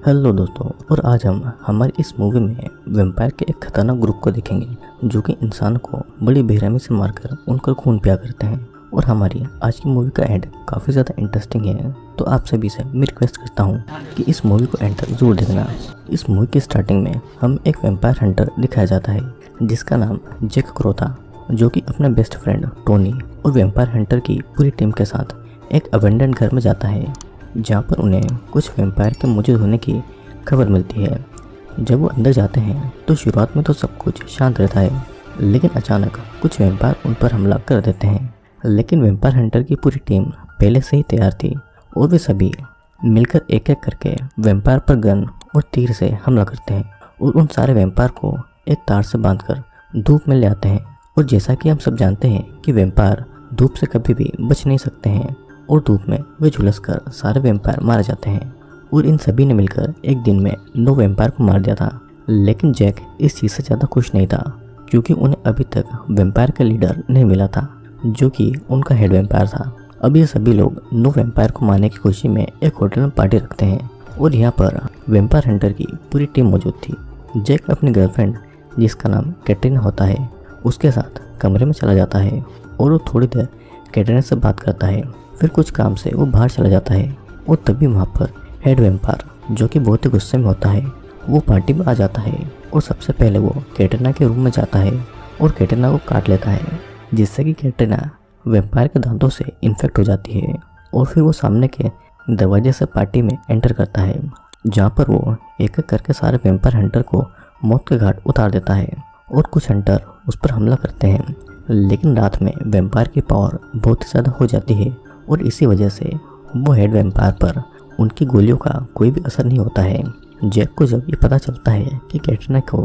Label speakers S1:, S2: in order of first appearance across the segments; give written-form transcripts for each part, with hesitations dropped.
S1: Hello दोस्तों, और आज हम हमारी इस मूवी में वैम्पायर के एक खतरनाक ग्रुप को देखेंगे जो कि इंसान को बड़ी बेरहमी से मारकर उनका खून पिया करते हैं। और हमारी आज की मूवी का एंड काफ़ी ज़्यादा इंटरेस्टिंग है, तो आप सभी से मैं रिक्वेस्ट करता हूँ कि इस मूवी को एंड तक जरूर देखना। इस मूवी की स्टार्टिंग में हम एक वैम्पायर हंटर दिखाया जाता है जिसका नाम जैक क्रो था, जो कि अपने बेस्ट फ्रेंड टोनी और वैम्पायर हंटर की पूरी टीम के साथ एक अबेंडेंड घर में जाता है जहाँ पर उन्हें कुछ वैम्पायर के मौजूद होने की खबर मिलती है। जब वो अंदर जाते हैं तो शुरुआत में तो सब कुछ शांत रहता है, लेकिन अचानक कुछ वैम्पायर उन पर हमला कर देते हैं। लेकिन वैम्पायर हंटर की पूरी टीम पहले से ही तैयार थी और वे सभी मिलकर एक एक करके वैम्पायर पर गन और तीर से हमला करते हैं और उन सारे वैम्पायर को एक तार से बांधकर धूप में ले आते हैं। और जैसा कि हम सब जानते हैं कि वैम्पायर धूप से कभी भी बच नहीं सकते हैं और धूप में वे झुलस कर सारे वैम्पायर मारे जाते हैं। और इन सभी ने मिलकर एक दिन में 9 वैम्पायर को मार दिया था। लेकिन जैक इस चीज़ से ज़्यादा खुश नहीं था, क्योंकि उन्हें अभी तक वैम्पायर का लीडर नहीं मिला था जो कि उनका हेड वैम्पायर था। अब ये सभी लोग 9 वैम्पायर को मारने की खुशी में एक होटल में पार्टी रखते हैं और यहाँ पर वैम्पायर हंटर की पूरी टीम मौजूद थी। जैक अपनी गर्लफ्रेंड, जिसका नाम कैटरीना होता है, उसके साथ कमरे में चला जाता है और वो थोड़ी देर कैटरीना से बात करता है। फिर कुछ काम से वो बाहर चला जाता है और तभी वहाँ पर हेड वैम्पायर, जो कि बहुत ही गुस्से में होता है, वो पार्टी में आ जाता है और सबसे पहले वो कैटरीना के रूम में जाता है और कैटरीना को काट लेता है, जिससे कि कैटरीना वैम्पायर के दांतों से इन्फेक्ट हो जाती है। और फिर वो सामने के दरवाजे से पार्टी में एंटर करता है, जहाँ पर वो एक एक करके सारे वैम्पायर हंटर को मौत के घाट उतार देता है और कुछ हंटर उस पर हमला करते हैं। लेकिन रात में वैम्पायर की पावर बहुत ही ज़्यादा हो जाती है और इसी वजह से वो हेड वैम्पायर पर उनकी गोलियों का कोई भी असर नहीं होता है। जैक को जब ये पता चलता है कि कैटरीना को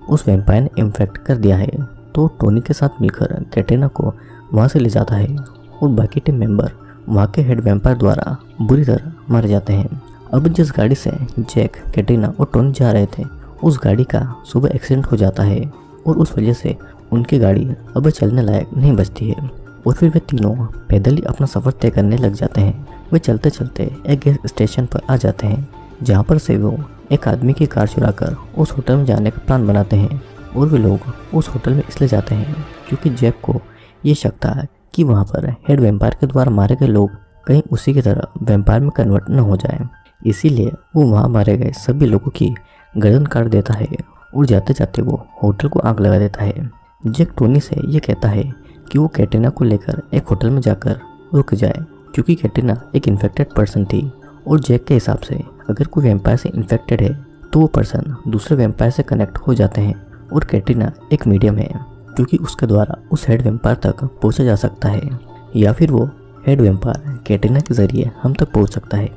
S1: उस वैम्पायर ने इन्फेक्ट कर दिया है, तो टोनी के साथ मिलकर कैटरीना को वहाँ से ले जाता है और बाकी टीम मेंबर वहाँ के हेड वैम्पायर द्वारा बुरी तरह मारे जाते हैं। अब जिस गाड़ी से जैक, कैटरीना और टोनी जा रहे थे, उस गाड़ी का सुबह एक्सीडेंट हो जाता है और उस वजह से उनकी गाड़ी अब चलने लायक नहीं बचती है। और फिर वे तीनों पैदल ही अपना सफ़र तय करने लग जाते हैं। वे चलते चलते एक गैस स्टेशन पर आ जाते हैं, जहाँ पर से वो एक आदमी की कार चुराकर उस होटल में जाने का प्लान बनाते हैं। और वे लोग उस होटल में इसलिए जाते हैं क्योंकि जैक को ये शक था कि वहाँ पर हेड वैम्पायर के द्वारा मारे गए लोग कहीं उसी की तरह वैम्पायर में कन्वर्ट न हो जाए। इसीलिए वो वहाँ मारे गए सभी लोगों की गर्दन काट देता है और जाते जाते वो होटल को आग लगा देता है। जैक टोनी से ये कहता है कि वो कैटरीना को लेकर एक होटल में जाकर रुक जाए, क्योंकि कैटरीना एक इन्फेक्टेड पर्सन थी और जैक के हिसाब से अगर कोई वैम्पायर से इन्फेक्टेड है तो वो पर्सन दूसरे वैम्पायर से कनेक्ट हो जाते हैं। और कैटरीना एक मीडियम है, क्योंकि उसके द्वारा उस हेड वैम्पायर तक पहुंचा जा सकता है, या फिर वो हेड वैम्पायर कैटरीना के ज़रिए हम तक पहुंच सकता है।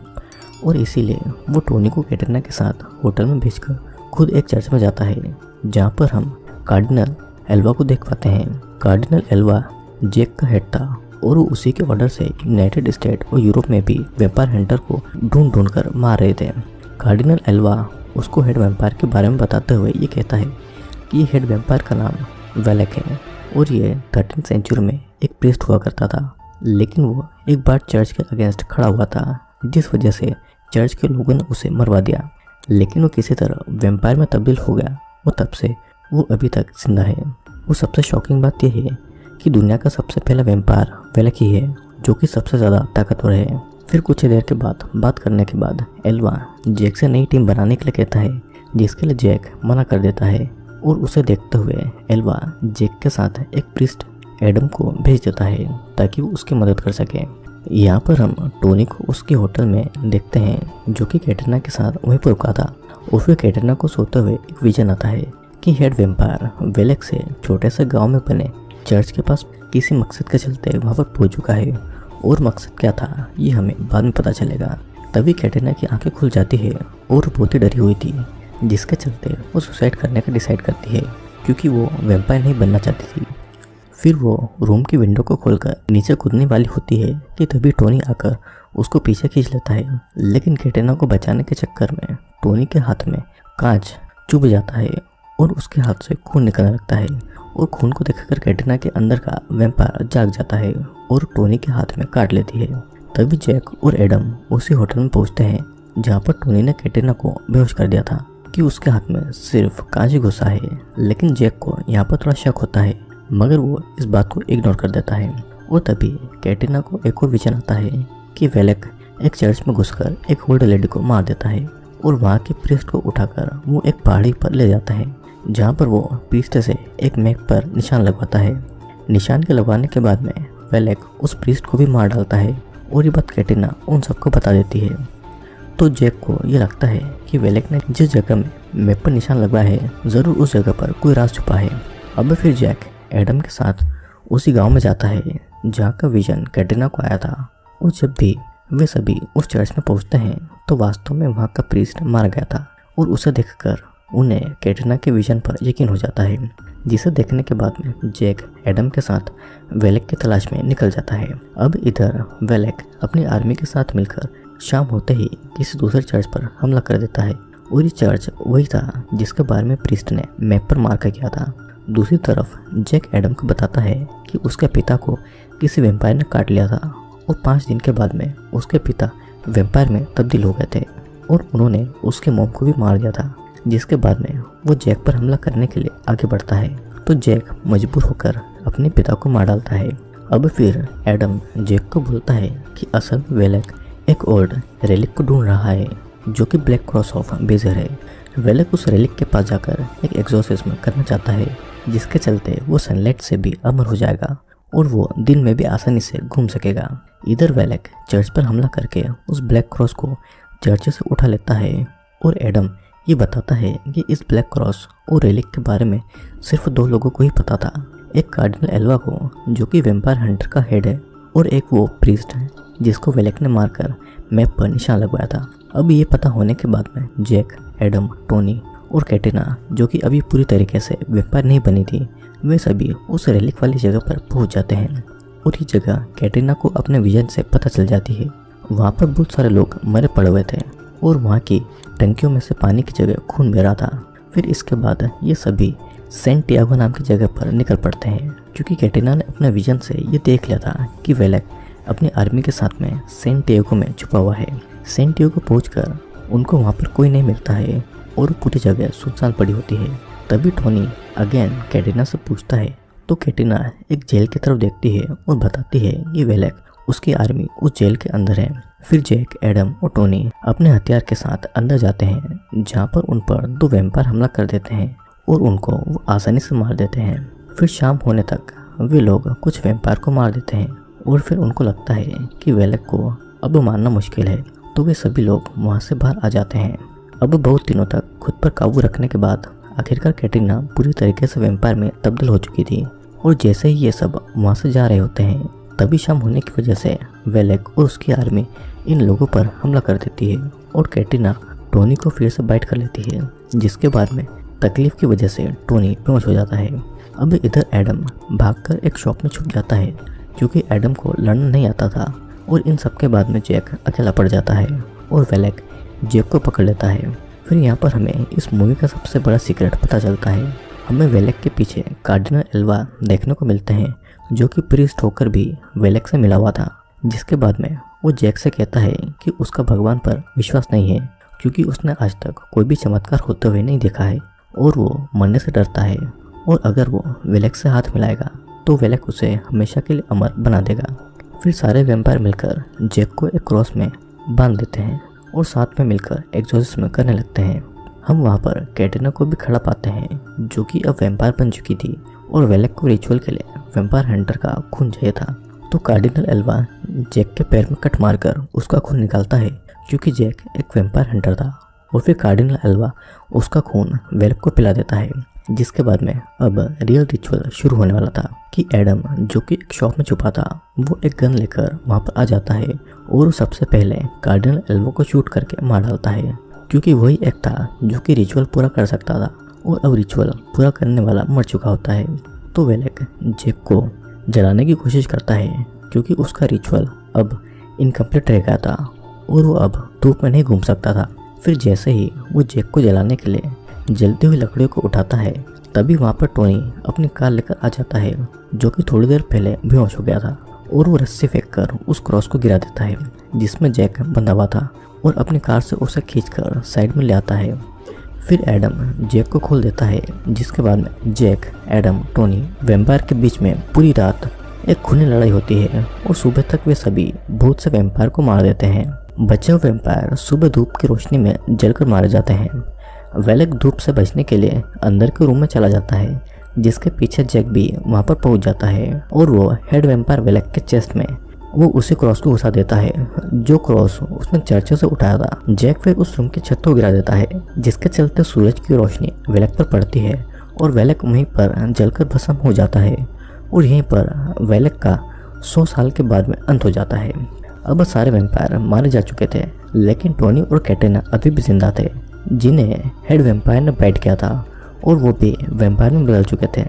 S1: और इसीलिए वो टोनी को कैटरीना के साथ होटल में भेजकर खुद एक चर्च में जाता है, जहाँ पर हम कार्डिनल एल्वा को देख पाते हैं। कार्डिनल एल्वा जैक का हेड था और वो उसी के ऑर्डर से यूनाइटेड स्टेट और यूरोप में भी वैम्पायर हंटर को ढूंढ कर मार रहे थे। कार्डिनल एल्वा उसको हेड वैम्पायर के बारे में बताते हुए ये कहता है कि ये हेड वैम्पायर का नाम वेलेक है और ये 13वीं सेंचुरी में एक प्रीस्ट हुआ करता था। लेकिन वो एक बार चर्च के अगेंस्ट खड़ा हुआ था, जिस वजह से चर्च के लोगों ने उसे मरवा दिया। लेकिन वो किसी तरह वैम्पायर में तब्दील हो गया और तब से वो अभी तक जिंदा है। वो सबसे शॉकिंग बात यह है कि दुनिया का सबसे पहला वैम्पायर वेलेक ही है, जो कि सबसे ज़्यादा ताकतवर है। फिर कुछ देर के बाद बात करने के बाद एल्वा जैक से नई टीम बनाने के लिए कहता है, जिसके लिए जैक मना कर देता है। और उसे देखते हुए एल्वा जैक के साथ एक प्रीस्ट एडम को भेज देता है ताकि वो उसकी मदद कर सके। यहाँ पर हम टोनी को उसके होटल में देखते हैं, जो कि कैटरीना के साथ वहीं पर रुका था। और फिर कैटरीना को सोते हुए एक विजन आता है कि हेड वैम्पायर वेलेक से छोटे से गांव में बने चर्च के पास किसी मकसद के चलते वहाँ पर पहुँच चुका है। और मकसद क्या था ये हमें बाद में पता चलेगा। तभी कैटरीना की आंखें खुल जाती है और बहुत ही डरी हुई थी, जिसके चलते वो सुसाइड करने का डिसाइड करती है, क्योंकि वो वैम्पायर नहीं बनना चाहती थी। फिर वो रूम की विंडो को खोलकर नीचे कूदने वाली होती है कि तभी टोनी आकर उसको पीछे खींच लेता है। लेकिन कैटरीना को बचाने के चक्कर में टोनी के हाथ में कांच चुभ जाता है और उसके हाथ से खून निकलने लगता है। और खून को देखकर कैटरीना के अंदर का वैम्पायर जाग जाता है और टोनी के हाथ में काट लेती है। तभी जैक और एडम उसी होटल में पहुंचते हैं जहाँ पर टोनी ने कैटरीना को बेहोश कर दिया था कि उसके हाथ में सिर्फ कांच ही घुसा है। लेकिन जैक को यहाँ पर थोड़ा शक होता है, मगर वो इस बात को इग्नोर कर देता है। और तभी कैटरीना को एक और विजन आता है कि वेलेक एक चर्च में घुसकर एक ओल्ड लेडी को मार देता है और वहाँ के प्रीस्ट को उठाकर वो एक पहाड़ी पर ले जाता है, जहाँ पर वो प्रीस्ट से एक मैप पर निशान लगवाता है। निशान के लगवाने के बाद में वेलेक उस प्रीस्ट को भी मार डालता है और ये बात कैटरीना उन सबको बता देती है। तो जैक को ये लगता है कि वेलेक ने जिस जगह में मैप पर निशान लगवाया है, ज़रूर उस जगह पर कोई राज छुपा है। अब फिर जैक एडम के साथ उसी गांव में जाता है जहाँ का विजन कैटरीना को आया था। और जब भी वे सभी उस चर्च में पहुँचते हैं तो वास्तव में वहाँ का प्रीस्ट मारा गया था और उसे देखकर उन्हें कैटरीना के विजन पर यकीन हो जाता है, जिसे देखने के बाद में जैक एडम के साथ वेलेक की तलाश में निकल जाता है। अब इधर वेलेक अपनी आर्मी के साथ मिलकर शाम होते ही किसी दूसरे चर्च पर हमला कर देता है और ये चर्च वही था जिसके बारे में प्रीस्ट ने मैप पर मार कर किया था। दूसरी तरफ जैक एडम को बताता है कि उसके पिता को किसी वेम्पायर ने काट लिया था और 5 दिन के बाद में उसके पिता वेम्पायर में तब्दील हो गए थे और उन्होंने उसके मॉम को भी मार दिया था, जिसके बाद में वो जैक पर हमला करने के लिए आगे बढ़ता है। तो जैक मजबूर होकर अपने पिता को मार डालता है। अब फिर एडम जैक को बोलता है कि असल वेलेक एक ओल्ड रेलिक को ढूंढ रहा है जो कि ब्लैक क्रॉस ऑफ बेजर है। वेलेक उस रेलिक के पास जाकर एक एग्जॉर्सिज्म करना चाहता है, जिसके चलते वो सनलाइट से भी अमर हो जाएगा और वो दिन में भी आसानी से घूम सकेगा। इधर वेलेक चर्च पर हमला करके उस ब्लैक क्रॉस को चर्च से उठा लेता है और एडम ये बताता है कि इस ब्लैक क्रॉस और रेलिक के बारे में सिर्फ 2 लोगों को ही पता था, एक कार्डिनल एल्वा को जो कि वेम्पायर हंटर का हेड है और एक वो प्रीस्ट है जिसको वेलेक ने मारकर मैप पर निशान लगवाया था। अब ये पता होने के बाद में जैक, एडम, टोनी और कैटरीना जो कि अभी पूरी तरीके से वेम्पायर नहीं बनी थी, वे सभी उस रेलिक वाली जगह पर पहुंच जाते हैं और ये जगह कैटरीना को अपने विजन से पता चल जाती है। वहाँ पर बहुत सारे लोग मरे पड़े हुए थे और वहाँ की टंकियों में से पानी की जगह खून बह रहा था। फिर इसके बाद ये सभी सेंट टियागो नाम की जगह पर निकल पड़ते हैं, क्योंकि कैटरीना ने अपने विजन से ये देख लिया था कि वेलेक अपनी आर्मी के साथ में सेंट टियागो में छुपा हुआ है। सेंट टियागो पहुंचकर उनको वहाँ पर कोई नहीं मिलता है और पूरी जगह सुनसान पड़ी होती है। तभी टोनी अगेन कैटरीना से पूछता है तो कैटरीना एक जेल की तरफ देखती है और बताती है कि वेलेक उसकी आर्मी उस जेल के अंदर है। फिर जैक, एडम और टोनी अपने हथियार के साथ अंदर जाते हैं, जहाँ पर उन पर 2 वेम्पायर हमला कर देते हैं और उनको वो आसानी से मार देते हैं। फिर शाम होने तक वे लोग कुछ वेम्पायर को मार देते हैं और फिर उनको लगता है कि वेलेक को अब मारना मुश्किल है, तो वे सभी लोग वहाँ से बाहर आ जाते हैं। अब बहुत दिनों तक खुद पर काबू रखने के बाद आखिरकार कैटरीना पूरी तरीके से वेम्पायर में तब्दील हो चुकी थी और जैसे ही ये सब वहाँ से जा रहे होते हैं तभी शाम होने की वजह से वेलेक और उसकी आर्मी इन लोगों पर हमला कर देती है और कैटरीना टोनी को फिर से बाइट कर लेती है, जिसके बाद में तकलीफ की वजह से टोनी बेहोश हो जाता है। अब इधर एडम भागकर एक शॉप में छुप जाता है, क्योंकि एडम को लड़ना नहीं आता था और इन सब के बाद में जैक अकेला पड़ जाता है और वेलेक जैक को पकड़ लेता है। फिर यहाँ पर हमें इस मूवी का सबसे बड़ा सीक्रेट पता चलता है। हमें वेलेक के पीछे कार्डिनल एल्वा देखने को मिलते हैं, जो कि प्रीस्ट होकर भी वेलेक से मिला हुआ था, जिसके बाद में वो जैक से कहता है कि उसका भगवान पर विश्वास नहीं है, क्योंकि उसने आज तक कोई भी चमत्कार होते हुए नहीं देखा है और वो मरने से डरता है और अगर वो वेलेक से हाथ मिलाएगा तो वेलेक उसे हमेशा के लिए अमर बना देगा। फिर सारे वेम्पायर मिलकर जैक को एक क्रॉस में बांध देते हैं और साथ में मिलकर एक्सोर्सिज्म करने लगते हैं। हम वहाँ पर कैटरीना को भी खड़ा पाते हैं, जो कि अब वेम्पायर बन चुकी थी और वेलेक को रिचुअल के लिए वेम्पायर हंटर का खून चाहिए था। तो कार्डिनल एल्वा जैक के पैर में कट मारकर उसका खून निकालता है, क्योंकि जैक एक वेम्पायर हंटर था और फिर कार्डिनल एल्वा उसका खून वेलेक को पिला देता है, जिसके बाद में अब रियल रिचुअल शुरू होने वाला था कि एडम जो कि एक शॉप में छुपा था वो एक गन लेकर वहाँ पर आ जाता है और सबसे पहले कार्डिनल एल्वा को शूट करके मार डालता है, क्योंकि वही एक था जो कि रिचुअल पूरा कर सकता था और अब रिचुअल पूरा करने वाला मर चुका होता है। तो वेलेक जैक को जलाने की कोशिश करता है, क्योंकि उसका रिचुअल अब इनकम्प्लीट रह गया था और वो अब धूप में नहीं घूम सकता था। फिर जैसे ही वो जैक को जलाने के लिए जलती हुई लकड़ियों को उठाता है, तभी वहाँ पर टोनी अपनी कार लेकर आ जाता है, जो कि थोड़ी देर पहले बेहोश हो गया था और वो रस्सी फेंककर उस क्रॉस को गिरा देता है जिसमें जैक बंधा हुआ था और अपनी कार से उसे खींचकर साइड में ले आता है। फिर एडम जैक को खोल देता है, जिसके बाद में जैक, एडम, टोनी वैम्पायर के बीच में पूरी रात एक खूनी लड़ाई होती है और सुबह तक वे सभी बहुत से वैम्पायर को मार देते हैं। बचे हुए वैम्पायर सुबह धूप की रोशनी में जलकर मारे जाते हैं। वेलेक धूप से बचने के लिए अंदर के रूम में चला जाता है, जिसके पीछे जैक भी वहां पर पहुंच जाता है और वो हेड वैम्पायर वेलेक के चेस्ट में वो उसी क्रॉस को घुसा देता है जो क्रॉस उसने चर्च से उठाया था। जैक फिर उस रूम की छत को गिरा देता है, जिसके चलते सूरज की रोशनी वेलेक पर पड़ती है और वेलेक वहीं पर जलकर भस्म हो जाता है और यहीं पर वेलेक का 100 साल के बाद में अंत हो जाता है। अब सारे वैम्पायर मारे जा चुके थे, लेकिन टोनी और कैटरीना अभी भी जिंदा थे, जिन्हें हेड वैम्पायर ने बाइट किया था और वो भी वैम्पायर में बदल चुके थे।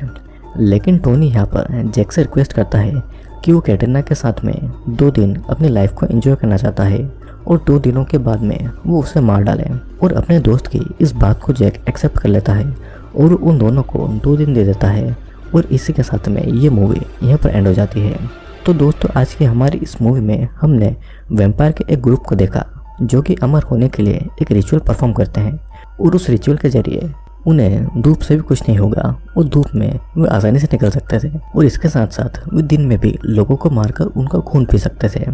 S1: लेकिन टोनी यहाँ पर जैक से रिक्वेस्ट करता है कि वो कैटरीना के साथ में 2 दिन अपनी लाइफ को एंजॉय करना चाहता है और 2 दिनों के बाद में वो उसे मार डाले। और अपने दोस्त की इस बात को जैक एक्सेप्ट कर लेता है और उन दोनों को 2 दिन दे देता है और इसी के साथ में ये मूवी यहाँ पर एंड हो जाती है। तो दोस्तों, आज की हमारी इस मूवी में हमने वैम्पायर के एक ग्रुप को देखा जो कि अमर होने के लिए एक रिचुअल परफॉर्म करते हैं और उस रिचुअल के जरिए उन्हें धूप से भी कुछ नहीं होगा और धूप में वे आसानी से निकल सकते थे और इसके साथ साथ वे दिन में भी लोगों को मारकर उनका खून पी सकते थे।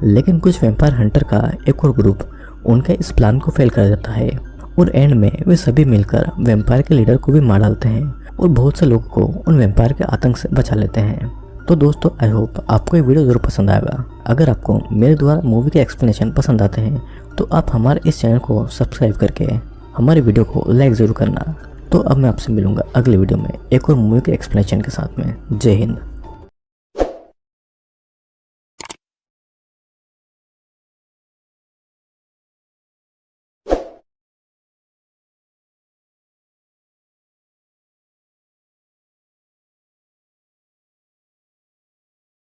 S1: लेकिन कुछ वैम्पायर हंटर का एक और ग्रुप उनके इस प्लान को फेल कर देता है और एंड में वे सभी मिलकर वैम्पायर के लीडर को भी मार डालते हैं और बहुत से लोगों को उन वैम्पायर के आतंक से बचा लेते हैं। तो दोस्तों, आई होप आपको ये वीडियो ज़रूर पसंद आएगा। अगर आपको मेरे द्वारा मूवी के एक्सप्लेनेशन पसंद आते हैं तो आप हमारे इस चैनल को सब्सक्राइब करके हमारे वीडियो को लाइक ज़रूर करना। तो अब मैं आपसे मिलूंगा अगले वीडियो में एक और मूवी के एक्सप्लेनेशन के साथ में। जय हिंद।